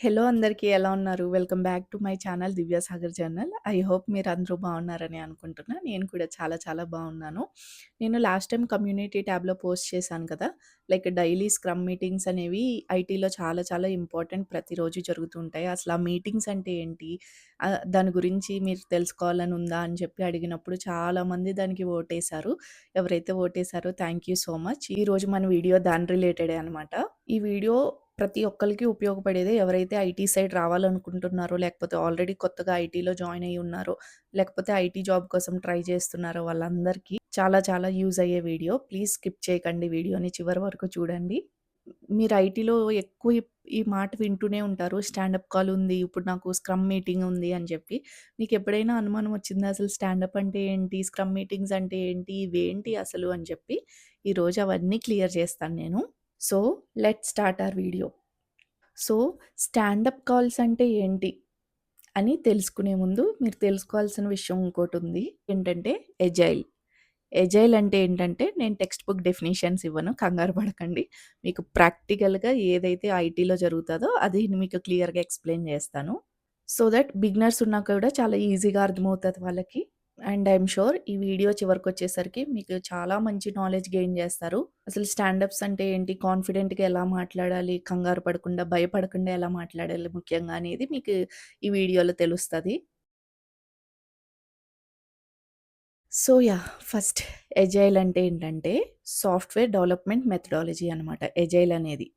Hello అందరికీ ఎలా ఉన్నారు? Welcome back to my channel 'Divyasagar journal'. I hope మీరందరూ బాగున్నారని అనుకుంటున్నా. నేను కూడా చాలా చాలా బాగున్నాను. నేను లాస్ట్ టైమ్ కమ్యూనిటీ ట్యాబ్‌లో పోస్ట్ చేశాను కదా! లైక్ డైలీ స్క్రమ్ మీటింగ్స్ అనేవి ఐటీలో చాలా చాలా ఇంపార్టెంట్ ప్రతిరోజు జరుగుతూ ఉంటాయి. అసలు ఆ మీటింగ్స్ అంటే ఏంటి? దాని గురించి మీరు తెలుసుకోవాలని ఉందా? అని చెప్పి అడిగినప్పుడు చాలామంది దానికి ఓటేశారు. ఎవరైతే ఓటేశారో థ్యాంక్ యూ సో మచ్. ఈరోజు మన వీడియో దాని రిలేటెడే అనమాట. ఈ వీడియో ప్రతి ఒక్కళ్ళకి ఉపయోగపడేదే. ఎవరైతే ఐటీ సైడ్ రావాలనుకుంటున్నారో, లేకపోతే ఆల్రెడీ కొత్తగా ఐటీలో జాయిన్ అయ్యి ఉన్నారో, లేకపోతే ఐటీ జాబ్ కోసం ట్రై చేస్తున్నారో వాళ్ళందరికీ చాలా చాలా యూజ్ అయ్యే వీడియో. ప్లీజ్ స్కిప్ చేయకండి వీడియోని చివరి వరకు చూడండి. మీరు ఐటీలో ఎక్కువ ఈ మాట వింటూనే ఉంటారు. స్టాండప్ కాల్ ఉంది. ఇప్పుడు నాకు స్క్రమ్ మీటింగ్ ఉంది అని చెప్పి. మీకెప్పుడైనా అనుమానం వచ్చిందా? అసలు స్టాండప్ అంటే ఏంటి? స్క్రమ్ మీటింగ్స్ అంటే ఏంటి? ఇవేంటి అసలు అని చెప్పి. ఈరోజు అవన్నీ క్లియర్ చేస్తాను నేను. So, let's start our video. So, standup calls అంటే ఏంటి అని తెలుసుకునే ముందు మీరు తెలుసుకోవాల్సిన విషయం ఇంకోటుంది. ఏంటంటే ఎజైల్. ఎజైల్ అంటే ఏంటంటే నేను టెక్స్ట్ బుక్ డెఫినిషన్స్ ఇవ్వను. కంగారు పడకండి. మీకు ప్రాక్టికల్‌గా ఏదైతే ఐటీలో జరుగుతదో అది మీకు క్లియర్‌గా ఎక్స్‌ప్లెయిన్ చేస్తాను. సో దట్ బిగినర్స్ ఉన్నా కూడా చాలా ఈజీగా అర్థమవుతది వాళ్ళకి. అండ్ ఐ యామ్ ష్యూర్ ఈ వీడియో చివరికొచ్చేసరికి మీకు చాలా మంచి నాలెడ్జ్ గెయిన్ చేస్తారు. అసలు స్టాండప్స్ అంటే ఏంటి? కాన్ఫిడెంట్‌గా ఎలా మాట్లాడాలి? కంగారు పడకుండా, భయపడకుండా ఎలా మాట్లాడాలి ముఖ్యంగా అనేది మీకు ఈ వీడియోలో తెలుస్తది. సో ఫస్ట్ ఎజైల్ అంటే ఏంటంటే సాఫ్ట్‌వేర్ డెవలప్‌మెంట్ మెథడాలజీ అనమాట ఎజైల్ అనేది.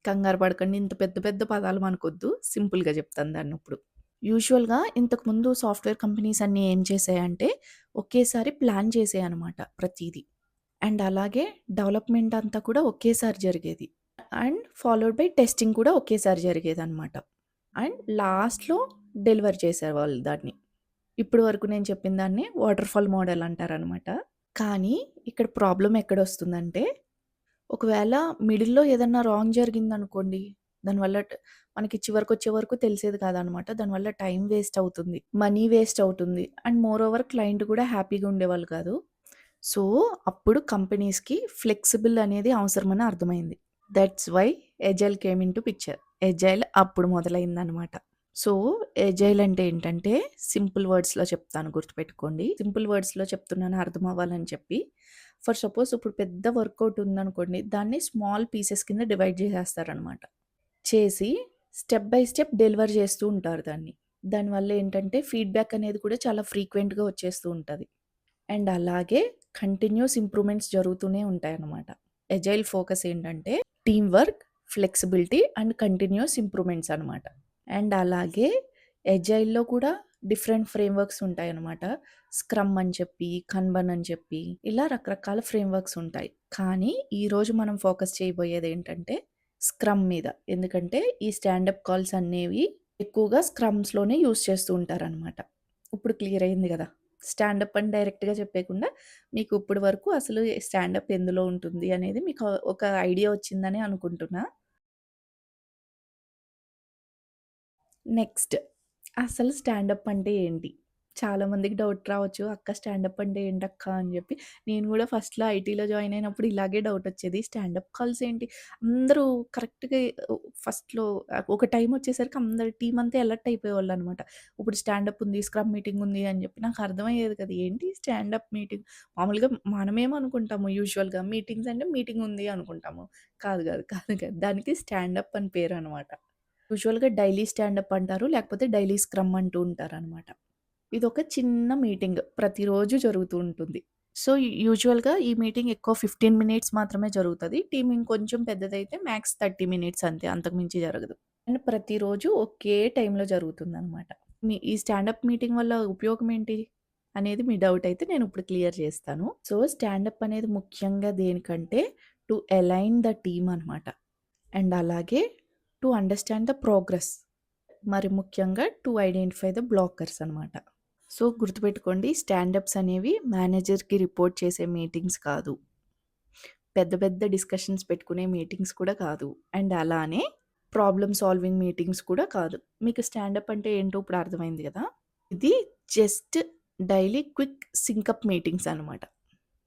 కంగారు పడకండి. ఇంత పెద్ద పెద్ద పదాలు మనకొద్దు. సింపుల్‌గా చెప్తాను దాన్నిప్పుడు. యూజువల్‌గా ఇంతకుముందు సాఫ్ట్‌వేర్ కంపెనీస్ అన్నీ ఏం చేసాయంటే, ఒకేసారి ప్లాన్ చేసాయనమాట ప్రతీదీ. అండ్ అలాగే డెవలప్‌మెంట్ అంతా కూడా ఒకేసారి జరిగేది. అండ్ ఫాలోడ్ బై టెస్టింగ్ కూడా ఒకేసారి జరిగేదనమాట. అండ్ లాస్ట్‌లో డెలివర్ చేసేవాళ్ళు దాన్ని. ఇప్పటి వరకు నేను చెప్పిన దాన్ని వాటర్ ఫాల్ మోడల్ అంటారనమాట. కానీ ఇక్కడ ప్రాబ్లమ్ ఎక్కడొస్తుందంటే ఒకవేళ మిడిల్‌లో ఏదన్నా రాంగ్ జరిగిందనుకోండి, దానివల్ల మనకి చివరికొచ్చే వరకు తెలిసేది కాదనమాట. దానివల్ల టైం వేస్ట్ అవుతుంది. మనీ వేస్ట్ అవుతుంది. అండ్ మోర్ ఓవర్ క్లయింట్ కూడా హ్యాపీగా ఉండేవాళ్ళు కాదు. సో, అప్పుడు కంపెనీస్‌కి ఫ్లెక్సిబుల్ అనేది అవసరమని అర్థమైంది. That's why agile came into picture. Agile అప్పుడు మొదలైందనమాట. సో, ఎజైల్ అంటే ఏంటంటే సింపుల్ వర్డ్స్‌లో చెప్తాను గుర్తుపెట్టుకోండి. సింపుల్ వర్డ్స్‌లో చెప్తున్నాను అర్థం అవ్వాలని చెప్పి. ఫర్ సపోజ్ ఇప్పుడు పెద్ద వర్కౌట్ ఉందనుకోండి. దాన్ని స్మాల్ పీసెస్ కింద డివైడ్ చేసేస్తారనమాట. చేసి స్టెప్ బై స్టెప్ డెలివర్ చేస్తూ ఉంటారు దాన్ని. దానివల్ల ఏంటంటే ఫీడ్‌బ్యాక్ అనేది కూడా చాలా ఫ్రీక్వెంట్‌గా వచ్చేస్తూ ఉంటది. అండ్ అలాగే కంటిన్యూయస్ ఇంప్రూవ్‌మెంట్స్ జరుగుతూనే ఉంటాయన్నమాట. ఎజైల్ ఫోకస్ ఏంటంటే team work, flexibility and continuous improvements అనమాట. అండ్ అలాగే ఎజైల్‌లో కూడా డిఫరెంట్ ఫ్రేమ్‌వర్క్స్ ఉంటాయన్నమాట. స్క్రమ్ అని చెప్పి, కన్బన్ అని చెప్పి ఇలా రకరకాల ఫ్రేమ్‌వర్క్స్ ఉంటాయి. కానీ ఈరోజు మనం ఫోకస్ చేయబోయేదేంటంటే స్క్రమ్ మీద. ఎందుకంటే ఈ స్టాండప్ కాల్స్ అనేవి ఎక్కువగా స్క్రమ్స్‌లోనే యూజ్ చేస్తూ ఉంటారనమాట. ఇప్పుడు క్లియర్ అయింది గదా! స్టాండప్ అని డైరెక్ట్‌గా చెప్పేయకుండా మీకు ఇప్పటి వరకు అసలు స్టాండప్ ఎందులో ఉంటుంది అనేది మీకు ఒక ఐడియా వచ్చిందని అనుకుంటున్నా. నెక్స్ట్ అసలు స్టాండప్ అంటే ఏంటి? చాలా మందికి డౌట్ రావచ్చు. అక్క స్టాండప్ అంటే ఏంటక్కా అని జెప్పి. నేను గూడా ఫస్ట్‌లో ఐటీలో జాయిన్ అయినప్పుడు ఇలాగే డౌట్ వచ్చేది. స్టాండప్ కాల్స్ ఏంటి? అందరూ కరెక్ట్‌గా ఫస్ట్‌లో ఒక టైమ్ వచ్చేసరికి అందరు టీమ్ అంతా అలర్ట్ అయిపోయేవాళ్ళనమాట. ఇప్పుడు స్టాండప్ ఉంది, స్క్రమ్ మీటింగ్ ఉంది అని జెప్పి. నాకు అర్థమయ్యేది కాదు. ఏంటి స్టాండప్ మీటింగ్? మామూలుగా మనమేమనుకుంటాము యూజువల్‌గా మీటింగ్స్ అంటే మీటింగ్ ఉంది అనుకుంటాము. కాదు. దానికి స్టాండప్ అని పేరనమాట. యూజువల్‌గా డైలీ స్టాండప్ అంటారు. లేకపోతే డైలీ స్క్రమ్ అంటూ ఉంటారనమాట. ఇదొక చిన్న మీటింగ్ ప్రతిరోజు జరుగుతూ ఉంటుంది. సో, యూజువల్‌గా ఈ మీటింగ్ ఎక్కువ 15 మినిట్స్ మాత్రమే జరుగుతది. టీమ్ ఇంకొంచెం పెద్దదైతే మాక్స్ 30 మినిట్స్ అంతే. అంతకు మించి జరగదు. అండ్ ప్రతిరోజు ఒకే టైంలో జరుగుతుందనమాట. ఈ స్టాండప్ మీటింగ్ వల్ల ఉపయోగం ఏంటి? అనేది మీ డౌట్ అయితే నేను ఇప్పుడు క్లియర్ చేస్తాను. సో, స్టాండప్ అనేది ముఖ్యంగా దేనికంటే టు అలైన్ ద టీమ్ అనమాట. అండ్ అలాగే టు అండర్‌స్టాండ్ ద ప్రోగ్రెస్. మరి ముఖ్యంగా టు ఐడెంటిఫై ద బ్లాకర్స్ అనమాట. సో, గుర్తుపెట్టుకోండి స్టాండప్స్ అనేవి మేనేజర్‌కి రిపోర్ట్ చేసే మీటింగ్స్ కాదు. పెద్ద పెద్ద డిస్కషన్స్ పెట్టుకునే మీటింగ్స్ కూడా కాదు. అండ్ అలానే ప్రాబ్లమ్ సాల్వింగ్ మీటింగ్స్ కూడా కాదు. మీకు స్టాండప్ అంటే ఏంటో ఇప్పుడు అర్థమైంది గదా! ఇది just daily quick sync up meetings అనమాట.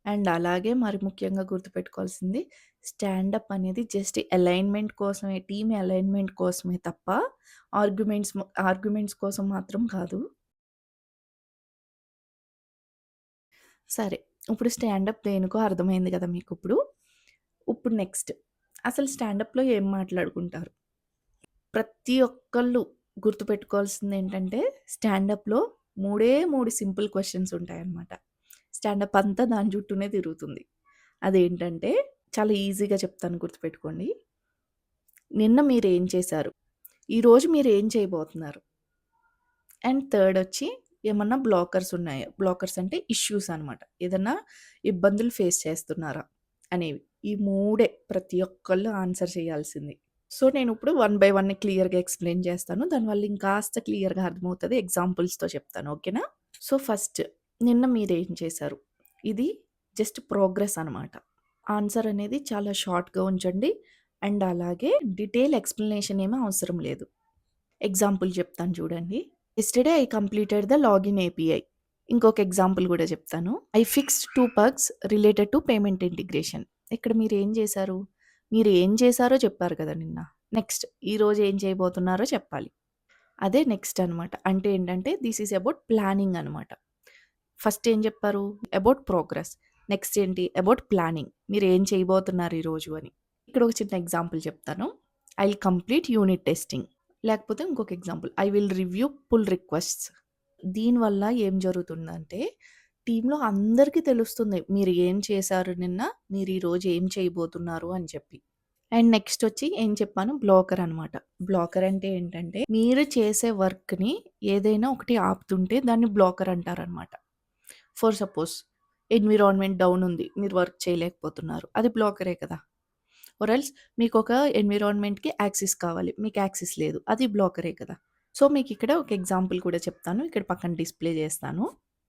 అండ్ అలాగే మరి ముఖ్యంగా గుర్తుపెట్టుకోవాల్సింది స్టాండప్ అనేది జస్ట్ అలైన్‌మెంట్ కోసమే, టీమ్ అలైన్‌మెంట్ కోసమే తప్ప ఆర్గ్యుమెంట్స్ కోసం మాత్రం కాదు. సరే. ఇప్పుడు స్టాండప్ దేనికో అర్థమైంది కదా మీకిప్పుడు. ఇప్పుడు నెక్స్ట్ అసలు స్టాండప్‌లో ఏం మాట్లాడుకుంటారు? ప్రతి ఒక్కళ్ళు గుర్తుపెట్టుకోవాల్సిందేంటంటే స్టాండప్‌లో 3 సింపుల్ క్వెషన్స్ ఉంటాయన్నమాట. స్టాండప్ అంతా దాని చుట్టూనే తిరుగుతుంది. అదేంటంటే చాలా ఈజీగా చెప్తాను గుర్తుపెట్టుకోండి. నిన్న మీరేం చేశారు? ఈరోజు మీరేం చేయబోతున్నారు? అండ్ థర్డొచ్చి ఏమన్నా బ్లాకర్స్ ఉన్నాయా? బ్లాకర్స్ అంటే ఇష్యూస్ అనమాట. ఏదన్నా ఇబ్బందులు ఫేస్ చేస్తున్నారా? అనేవి. ఈ మూడే ప్రతి ఒక్కళ్ళు ఆన్సర్ చేయాల్సింది. సో, నేనిప్పుడు వన్ బై వన్ క్లియర్‌గా ఎక్స్‌ప్లెయిన్ చేస్తాను. దానివల్ల ఇంకాస్త క్లియర్‌గా అర్థమవుతది. ఎగ్జాంపుల్స్‌తో చెప్తాను. ఓకేనా? సో, ఫస్ట్ నిన్న మీరేం చేశారు? ఇది జస్ట్ ప్రోగ్రెస్ అనమాట. ఆన్సర్ అనేది చాలా షార్ట్‌గా ఉంచండి. అండ్ అలాగే డీటెయిల్ ఎక్స్‌ప్లనేషన్ ఏమి అవసరం లేదు. ఎగ్జాంపుల్ చెప్తాను చూడండి. Yesterday I completed the login API. ఇంకొక ఎగ్జాంపుల్ గూడా చెప్తాను. I fixed 2 bugs related to payment integration. ఇక్కడ మీరేం చేశారు? మీరు ఏం చేశారో చెప్పారు కదా నిన్న. నెక్స్ట్ ఈరోజు ఏం చేయబోతున్నారో చెప్పాలి. అదే నెక్స్ట్ అనమాట. అంటే ఏంటంటే దిస్ ఈజ్ అబౌట్ ప్లానింగ్ అనమాట. ఫస్ట్ ఏం చెప్పారు? About progress. నెక్స్ట్ ఏంటి? About planning. మీరేం చేయబోతున్నారు ఈరోజు అని. ఇక్కడ ఒక చిన్న ఎగ్జాంపుల్ చెప్తాను. I will complete unit testing. లేకపోతే ఇంకొక example. I will review pull requests. దీనివల్ల ఏం జరుగుతుందంటే, టీమ్‌లో అందరికీ తెలుస్తుంది. మీరు ఏం చేశారు నిన్న, మీరు ఈరోజు ఏం చేయబోతున్నారు అని చెప్పి. అండ్ నెక్స్ట్ వచ్చి ఏం చెప్పాను బ్లాకర్ అనమాట. బ్లాకర్ అంటే ఏంటంటే, మీరు చేసే వర్క్‌ని ఏదైనా ఒకటి ఆపుతుంటే దాన్ని బ్లాకర్ అంటారనమాట. ఫర్ సపోజ్ ఎన్విరాన్మెంట్ డౌన్ ఉంది. మీరు వర్క్ చేయలేకపోతున్నారు. అది బ్లాకరే కదా! ఆర్ ఎల్స్ మీకొక ఎన్విరాన్మెంట్‌కి యాక్సెస్ కావాలి. మీకు యాక్సెస్ లేదు. అది బ్లాకరే కదా! సో, మీకిక్కడ ఒక ఎగ్జాంపుల్ కూడా చెప్తాను. ఇక్కడ పక్కన డిస్‌ప్లే చేస్తాను.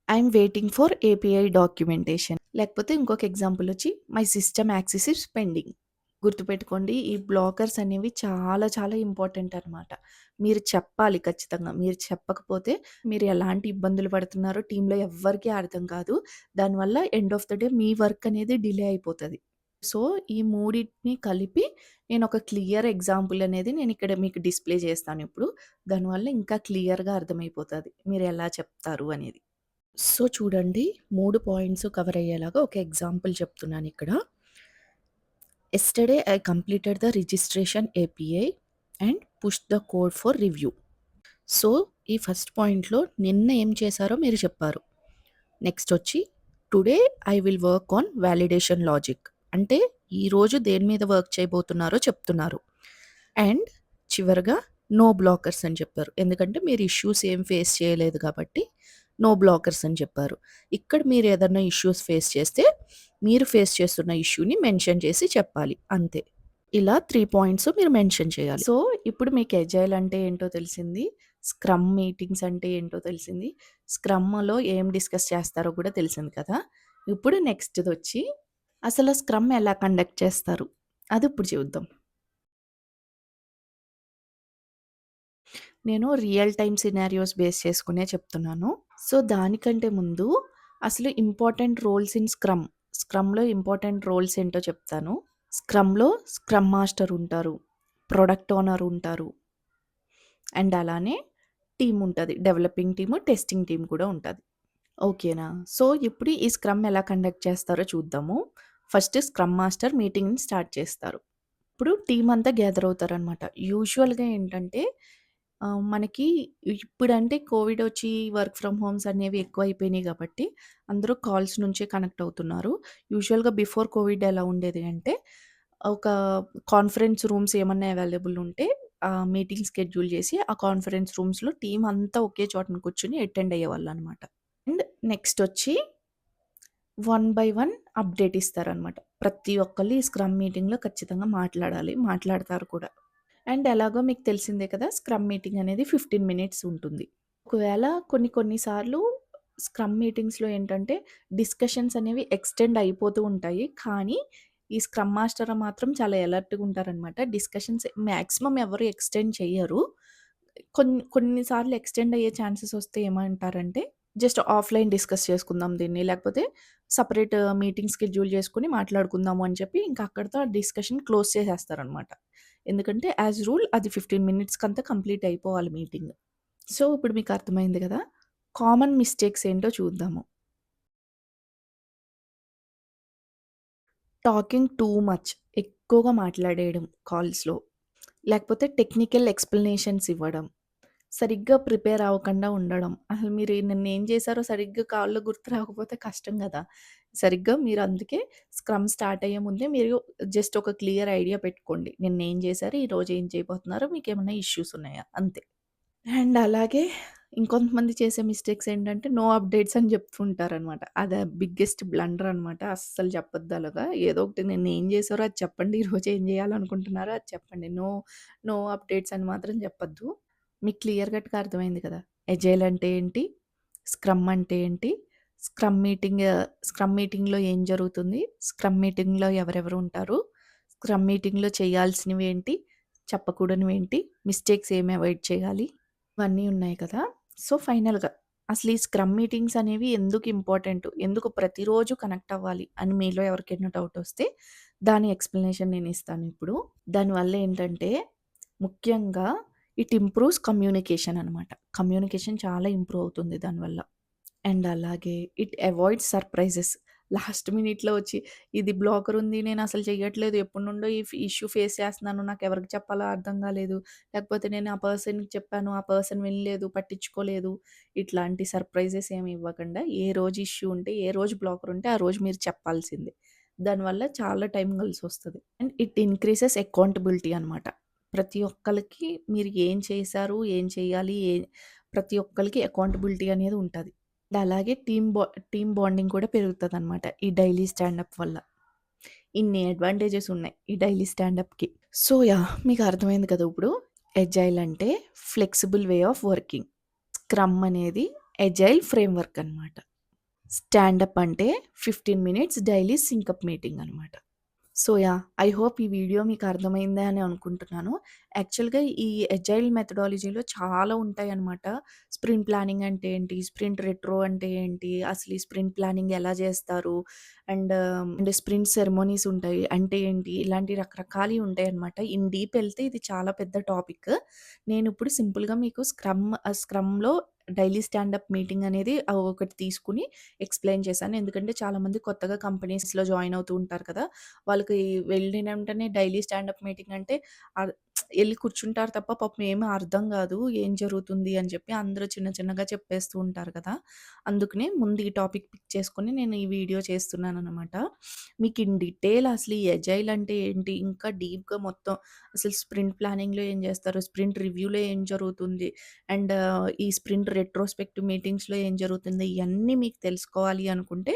I am waiting for API documentation. లేకపోతే ఇంకొక ఎగ్జాంపుల్ వచ్చి my system access is pending. గుర్తుపెట్టుకోండి. ఈ బ్లాకర్స్ అనేవి చాలా చాలా ఇంపార్టెంట్ అనమాట. మీరు చెప్పాలి ఖచ్చితంగా. మీరు చెప్పకపోతే మీరు ఎలాంటి ఇబ్బందులు పడుతున్నారో టీమ్‌లో ఎవ్వరికీ అర్థం కాదు. దానివల్ల end of the day me work అనేది డిలే అయిపోతది. సో, ఈ మూడిటిని కలిపి నేనొక క్లియర్ ఎగ్జాంపుల్ అనేది నేనిక్కడ మీకు డిస్‌ప్లే చేస్తానిప్పుడు. దానివల్ల ఇంకా క్లియర్‌గా అర్థమైపోతది. మీరెలా చెప్తారు అనేది. సో, చూడండి 3 పాయింట్స్ కవర్ అయ్యేలాగా ఒక ఎగ్జాంపుల్ చెప్తున్నానిక్కడ. Yesterday I completed the registration API and pushed the code for review. So, ఈ ఫస్ట్ పాయింట్‌లో నిన్న ఏం చేశారో మీరు చెప్పారు. నెక్స్ట్ వచ్చి today I will work on validation logic. అంటే ఈరోజు దేని మీద వర్క్ చేయబోతున్నారో చెప్తున్నారు. అండ్ చివరగా నో బ్లాకర్స్ అని చెప్పారు. ఎందుకంటే మీరు ఇష్యూస్ ఏం ఫేస్ చేయలేదు కాబట్టి నో బ్లాకర్స్ అని చెప్పారు. ఇక్కడ మీరు ఏదన్నా ఇష్యూస్ ఫేస్ చేస్తే మీరు ఫేస్ చేస్తున్న ఇష్యూని మెన్షన్ చేసి చెప్పాలి అంతే. ఇలా 3 పాయింట్స్ మీరు మెన్షన్ చేయాలి. సో, ఇప్పుడు మీకు ఎజైల్ అంటే ఏంటో తెలిసింది. స్క్రమ్ మీటింగ్స్ అంటే ఏంటో తెలిసింది. స్క్రమ్‌లో ఏం డిస్కస్ చేస్తారో కూడా తెలిసింది కదా! ఇప్పుడు నెక్స్ట్‌దొచ్చి అసలు స్క్రమ్ ఎలా కండక్ట్ చేస్తారు? అదిప్పుడు చూద్దాం. నేను రియల్ టైమ్ సినారియోస్ బేస్ చేసుకునే చెప్తున్నాను. సో, దానికంటే ముందు అసలు ఇంపార్టెంట్ రోల్స్ ఇన్ స్క్రమ్. స్క్రమ్‌లో ఇంపార్టెంట్ రోల్స్ ఏంటో చెప్తాను. స్క్రమ్‌లో స్క్రమ్ మాస్టర్ ఉంటారు. ప్రొడక్ట్ ఓనర్ ఉంటారు. అండ్ అలానే టీమ్ ఉంటది. డెవలపింగ్ టీమ్, టెస్టింగ్ టీమ్ కూడా ఉంటది. ఓకేనా? సో, ఇప్పుడు ఈ స్క్రమ్ ఎలా కండక్ట్ చేస్తారో చూద్దాము. ఫస్ట్ స్క్రమ్ మాస్టర్ మీటింగ్‌ని స్టార్ట్ చేస్తారు. ఇప్పుడు టీమ్ అంతా గ్యాదర్ అవుతారనమాట. యూజువల్‌గా ఏంటంటే మనకి ఇప్పుడంటే కోవిడ్ వచ్చి వర్క్ ఫ్రమ్ హోమ్స్ అనేవి ఎక్కువైపోయినాయి కాబట్టి అందరూ కాల్స్ నుంచే కనెక్ట్ అవుతున్నారు. యూజువల్‌గా బిఫోర్ కోవిడ్ ఎలా ఉండేది అంటే ఒక కాన్ఫరెన్స్ రూమ్స్ ఏమన్నా అవైలబుల్ ఉంటే మీటింగ్ షెడ్యూల్ చేసి ఆ కాన్ఫరెన్స్ రూమ్స్‌లో టీమ్ అంతా ఒకే చోటన కూర్చొని అటెండ్ అయ్యేవాళ్ళనమాట. అండ్ నెక్స్ట్ వచ్చి వన్ బై వన్ అప్డేట్ ఇస్తారనమాట. ప్రతి ఒక్కళ్ళు ఈ స్క్రమ్ మీటింగ్‌లో ఖచ్చితంగా మాట్లాడాలి. మాట్లాడతారు కూడా. అండ్ ఎలాగో మీకు తెలిసిందే కదా! స్క్రమ్ మీటింగ్ అనేది 15 మినిట్స్ ఉంటుంది. ఒకవేళ కొన్ని కొన్ని సార్లు స్క్రమ్ మీటింగ్స్‌లో ఏంటంటే డిస్కషన్స్ అనేవి ఎక్స్‌టెండ్ అయిపోతూ ఉంటాయి. కానీ ఈ స్క్రమ్ మాస్టర్ మాత్రం చాలా అలర్ట్‌గా ఉంటారనమాట. డిస్కషన్స్ మాక్సిమం ఎవరు ఎక్స్‌టెండ్ చెయ్యరు. కొన్ని కొన్ని సార్లు ఎక్స్‌టెండ్ అయ్యే ఛాన్సెస్ వస్తే ఏమంటారంటే జస్ట్ ఆఫ్‌లైన్ డిస్కస్ చేసుకుందాం దీన్ని. లేకపోతే సెపరేట్ మీటింగ్ షెడ్యూల్ చేసుకొని మాట్లాడుకుందాము అని చెప్పి ఇంకా అక్కడితో ఆ డిస్కషన్ క్లోజ్ చేసేస్తారనమాట. ఎందుకంటే యాస్ రూల్ అది 15 మినిట్స్‌కంతా కంప్లీట్ అయిపోవాలి మీటింగ్. సో, ఇప్పుడు మీకు అర్థమైంది గదా! కామన్ మిస్టేక్స్ ఏంటో చూద్దాము. టాకింగ్ టూ మచ్ ఎక్కువగా మాట్లాడేయడం కాల్స్‌లో. లేకపోతే టెక్నికల్ ఎక్స్‌ప్లనేషన్స్ ఇవ్వడం. సరిగ్గా ప్రిపేర్ అవ్వకుండా ఉండడం. అసలు మీరు నిన్నేం చేశారో సరిగ్గా కాల్‌లో గుర్తు రాకపోతే కష్టం గదా! సరిగ్గా మీరు అందుకే స్క్రమ్ స్టార్ట్ అయ్యే ముందే మీరు జస్ట్ ఒక క్లియర్ ఐడియా పెట్టుకోండి. నిన్నేం చేశారు? ఈరోజు ఏం చేయబోతున్నారు? మీకేమన్నా ఇష్యూస్ ఉన్నాయా? అంతే. అండ్ అలాగే ఇంకొంతమంది చేసే మిస్టేక్స్ ఏంటంటే, నో అప్డేట్స్ అని చెప్తుంటారనమాట. అదా బిగ్గెస్ట్ బ్లండర్ అనమాట. అస్సలు చెప్పొద్దు అలాగా. ఏదో ఒకటి నిన్నేం చేశారో అది చెప్పండి. ఈరోజు ఏం చేయాలనుకుంటున్నారో అది చెప్పండి. నో అప్డేట్స్ అని మాత్రం చెప్పొద్దు. మీకు క్లియర్ కట్‌గా అర్థమైంది కదా! ఎజైల్ అంటే ఏంటి? స్క్రమ్ అంటే ఏంటి? స్క్రమ్ మీటింగ్‌లో ఏం జరుగుతుంది? స్క్రమ్ మీటింగ్‌లో ఎవరెవరు ఉంటారు? స్క్రమ్ మీటింగ్‌లో చేయాల్సినవేంటి? చెప్పకూడనివేంటి? మిస్టేక్స్ ఏమి అవాయిడ్ చేయాలి? ఇవన్నీ ఉన్నాయి కదా! సో, ఫైనల్‌గా అసలు ఈ స్క్రమ్ మీటింగ్స్ అనేవి ఎందుకు ఇంపార్టెంటు? ఎందుకు ప్రతిరోజు కనెక్ట్ అవ్వాలి అని మీలో ఎవరికైనా డౌటొస్తే దాని ఎక్స్‌ప్లనేషన్ నేనిస్తానిప్పుడు. దానివల్ల ఏంటంటే ముఖ్యంగా ఇట్ ఇంప్రూవ్స్ కమ్యూనికేషన్ అనమాట. కమ్యూనికేషన్ చాలా ఇంప్రూవ్ అవుతుంది దానివల్ల. అండ్ అలాగే ఇట్ అవాయిడ్స్ సర్ప్రైజెస్. లాస్ట్ మినిట్‌లో వచ్చి ఇది బ్లాకర్ ఉంది. నేనసలు చెయ్యట్లేదు. ఎప్పటినుండో ఈ ఇష్యూ ఫేస్ చేస్తున్నాను. నాకెవరికి చెప్పాలో అర్థం కాలేదు. లేకపోతే నేను ఆ పర్సన్‌కి చెప్పాను. ఆ పర్సన్ వినలేదు, పట్టించుకోలేదు. ఇట్లాంటి సర్ప్రైజెస్ ఏమి ఇవ్వకుండా ఏ రోజు ఇష్యూ ఉంటే, ఏ రోజు బ్లాకర్ ఉంటే ఆ రోజు మీరు చెప్పాల్సిందే. దానివల్ల చాలా టైం కలిసొస్తది. అండ్ ఇట్ ఇంక్రీజెస్ అకౌంటబిలిటీ అనమాట. ప్రతి ఒక్కళ్ళకి మీరు ఏం చేశారు? ఏం చేయాలి? ప్రతి ఒక్కళ్ళకి అకౌంటబిలిటీ అనేది ఉంటది. అలాగే టీమ్ బాండింగ్ కూడా పెరుగుతదనమాట. ఈ డైలీ స్టాండప్ వల్ల. ఇన్ని అడ్వాంటేజెస్ ఉన్నాయి ఈ డైలీ స్టాండప్‌కి. So, yeah! మీకు అర్థమైంది కదా! ఇప్పుడు. ఎజైల్ అంటే flexible way of working. Scrum అనేది ఎజైల్ ఫ్రేమ్‌వర్క్ అనమాట. స్టాండప్ అంటే 15 మినిట్స్ డైలీ సింకప్ మీటింగ్ అనమాట. So, yeah! ఐ హోప్ ఈ వీడియో మీకు అర్థమైందే అని అనుకుంటున్నాను. యాక్చువల్‌గా ఈ ఎజైల్ మెథడాలజీలో చాలా ఉంటాయన్నమాట. స్ప్రింట్ ప్లానింగ్ అంటే ఏంటి? స్ప్రింట్ రెట్రో అంటే ఏంటి? అసలు ఈ స్ప్రింట్ ప్లానింగ్ ఎలా చేస్తారు? అండ్ స్ప్రింట్ సెరమోనీస్ ఉంటాయి. అంటే ఏంటి? ఇలాంటి రకరకాలయి ఉంటాయన్నమాట. ఇన్ డీప్ ఎళ్తే ఇది చాలా పెద్ద టాపిక్. నేనిప్పుడు సింపుల్‌గా మీకు స్క్రమ్‌లో డైలీ స్టాండప్ మీటింగ్ అనేది ఒకటి తీసుకొని ఎక్స్‌ప్లెయిన్ చేశాను. ఎందుకంటే చాలామంది కొత్తగా కంపెనీస్‌లో జాయిన్ అవుతూ ఉంటారు కదా! వాళ్ళకి వెళ్ళిన వెంటనే డైలీ స్టాండప్ మీటింగ్ అంటే ఆహ్, ఎళ్లి కూర్చుంటారు తప్ప పాపం ఏమి అర్థం గాదు. ఏం జరుగుతుంది అని చెప్పి అందరూ చిన్న చిన్నగా చెప్పేస్తూ ఉంటారు కదా! అందుకనే ముందు ఈ టాపిక్ పిక్ చేసుకొని నేను ఈ వీడియో చేస్తున్నాననమాట. మీకు ఇన్ డీటెయిల్ అసలు ఈ ఎజైల్ అంటే ఏంటి? ఇంకా డీప్‌గా మొత్తం అసలు స్ప్రింట్ ప్లానింగ్‌లో ఏం చేస్తారు? స్ప్రింట్ రివ్యూలో ఏం జరుగుతుంది? అండ్ ఈ స్ప్రింట్ రెట్రోస్పెక్టివ్ మీటింగ్స్‌లో ఏం జరుగుతుంది? ఇయన్నీ మీకు తెలుసుకోవాలి అనుకుంటే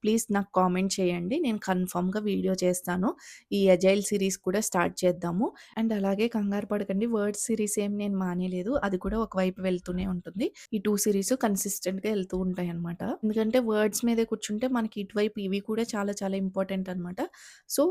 ప్లీజ్ నాకు కామెంట్ చేయండి. నేను కన్ఫర్మ్‌గా వీడియో చేస్తాను. ఈ ఎజైల్ సీరీస్ కూడా స్టార్ట్ చేద్దాము. అండ్ అలాగే కంగారు పడకండి. వర్డ్ సీరీస్ ఏం నేను మానేయలేదు. అది కూడా ఒకవైపు వెళ్తూనే ఉంటుంది. ఈ 2 సీరీస్ కన్సిస్టెంట్‌గా ఎళ్తూ ఉంటాయన్నమాట. ఎందుకంటే వర్డ్స్ మీదే కూర్చుంటే మనకి ఇటువైపు ఇవి కూడా చాలా చాలా ఇంపార్టెంట్ అనమాట. సో,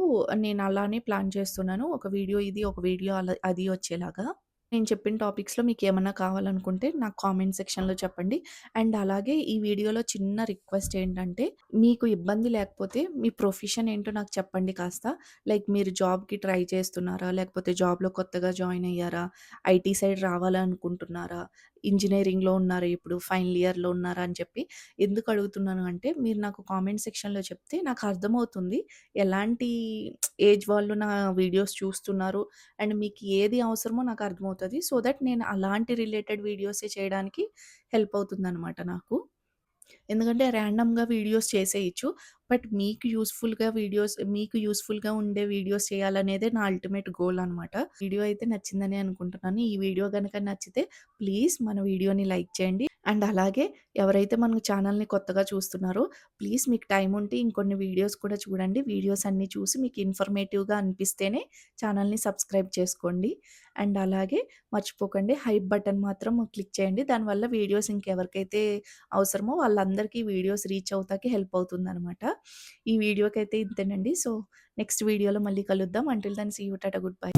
నేను అలానే ప్లాన్ చేస్తున్నాను. ఒక వీడియో ఇది, ఒక వీడియో అది వచ్చేలాగా. నేను చెప్పిన టాపిక్స్‌లో మీకేమన్నా కావాలనుకుంటే నాకు కామెంట్ సెక్షన్‌లో చెప్పండి. అండ్ అలాగే ఈ వీడియోలో చిన్న రిక్వెస్ట్ ఏంటంటే, మీకు ఇబ్బంది లేకపోతే మీ ప్రొఫెషన్ ఏంటో నాకు చెప్పండి కాస్త. లైక్ మీరు జాబ్‌కి ట్రై చేస్తున్నారా? లేకపోతే జాబ్‌లో కొత్తగా జాయిన్ అయ్యారా? ఐటీ సైడ్ రావాలనుకుంటున్నారా? ఇంజినీరింగ్‌లో ఉన్నారా ఇప్పుడు? ఫైనల్ ఇయర్‌లో ఉన్నారా? అని చెప్పి ఎందుకు అడుగుతున్నాను అంటే, మీరు నాకు కామెంట్ సెక్షన్‌లో చెప్తే నాకు అర్థమవుతుంది. ఎలాంటి ఏజ్ వాళ్ళు నా వీడియోస్ చూస్తున్నారు అండ్ మీకు ఏది అవసరమో నాకు అర్థమవుతది. సో దట్ నేను అలాంటి రిలేటెడ్ వీడియోసే చేయడానికి హెల్ప్ అవుతుందనమాట నాకు. ఎందుకంటే ర్యాండమ్‌గా వీడియోస్ చేసేయొచ్చు. బట్ మీకు యూజ్‌ఫుల్‌గా ఉండే వీడియోస్ చేయాలనేదే నా అల్టిమేట్ గోల్ అనమాట. వీడియో అయితే నచ్చిందని అనుకుంటున్నాను. ఈ వీడియో గనక నచ్చితే ప్లీజ్ మన వీడియోని లైక్ చేయండి. అండ్ అలాగే ఎవరైతే మన ఛానల్‌ని కొత్తగా చూస్తున్నారో ప్లీజ్ మీకు టైం ఉంటే ఇంకొన్ని వీడియోస్ కూడా చూడండి. వీడియోస్ అన్నీ చూసి మీకు ఇన్ఫర్మేటివ్‌గా అనిపిస్తేనే ఛానల్‌ని సబ్స్క్రైబ్ చేసుకోండి. అండ్ అలాగే మర్చిపోకండి హైప్ బటన్ మాత్రం క్లిక్ చేయండి. దానివల్ల వీడియోస్ ఇంకెవరికైతే అవసరమో వాళ్ళందరికీ వీడియోస్ రీచ్ అవుతాకి హెల్ప్ అవుతుందనమాట. ఈ వీడియోకైతే ఇంతేనండి. సో, నెక్స్ట్ వీడియోలో మళ్ళీ కలుద్దాం. Until then see you. Ta-ta. Good by.